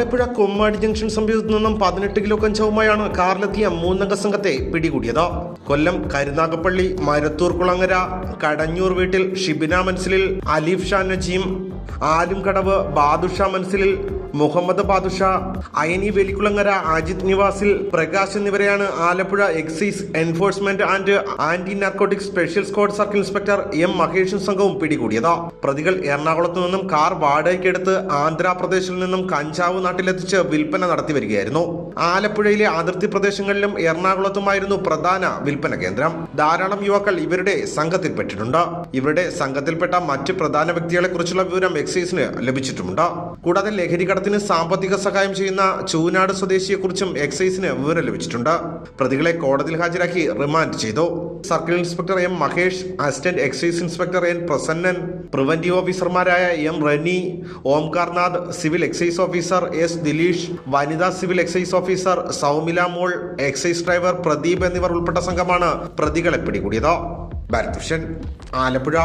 Alappuzha Kommadi junction സമീപത്തു നിന്നും 18 kilo കഞ്ചാവുമായാണ് കാറിലെത്തിയ 3-അംഗ സംഘത്തെ പിടികൂടിയത്. കൊല്ലം കരുനാഗപ്പള്ളി മരത്തൂർ കുളങ്ങര കടഞ്ഞൂർ വീട്ടിൽ ഷിബിന മൻസിലിൽ, അലീഫ് ഷാ നജീം, ആലുംകടവ് ബാദുഷ മൻസിലിൽ, മുഹമ്മദ് ബാദുഷ, അയനി വേലിക്കുളങ്ങര അജിത് നിവാസിൽ, പ്രകാശ് എന്നിവരെയാണ് Alappuzha excise enforcement and anti narcotic special squad circle inspector M മഹേഷും സംഘവും പിടികൂടിയത്. പ്രതികൾ എറണാകുളത്ത് നിന്നും കാർ വാടകയ്ക്കെടുത്ത് ആന്ധ്രാപ്രദേശിൽ നിന്നും കഞ്ചാവ് നാട്ടിലെത്തിച്ച് വിൽപ്പന നടത്തി വരികയായിരുന്നു. ആലപ്പുഴയിലെ അതിർത്തി പ്രദേശങ്ങളിലും എറണാകുളത്തുമായിരുന്നു പ്രധാന വിൽപ്പന കേന്ദ്രം. ധാരാളം യുവാക്കൾ ഇവരുടെ സംഘത്തിൽപ്പെട്ടിട്ടുണ്ട്. ഇവരുടെ സംഘത്തിൽപ്പെട്ട മറ്റ് പ്രധാന വ്യക്തികളെ കുറിച്ചുള്ള വിവരം എക്സൈസിന് ലഭിച്ചിട്ടുമുണ്ട്. കൂടാതെ ലഹരി കടത്തിന് സാമ്പത്തിക സഹായം ചെയ്യുന്ന ചൂനാട് സ്വദേശിയെക്കുറിച്ചും എക്സൈസിന് വിവരം ലഭിച്ചിട്ടുണ്ട്. പ്രതികളെ കോടതിയിൽ ഹാജരാക്കി റിമാൻഡ് ചെയ്തു. Circle inspector M Mahesh, assistant excise inspector N Prasannan, preventive ഓഫീസർമാരായ M Rani, Omkarnath, civil excise officer S Dileesh, വനിതാ civil excise officer Soumila mol, excise driver Pradeep എന്നിവർ ഉൾപ്പെട്ട സംഘമാണ് പ്രതികളെ പിടികൂടിയത്. ഭാരത് വിഷൻ, ആലപ്പുഴ.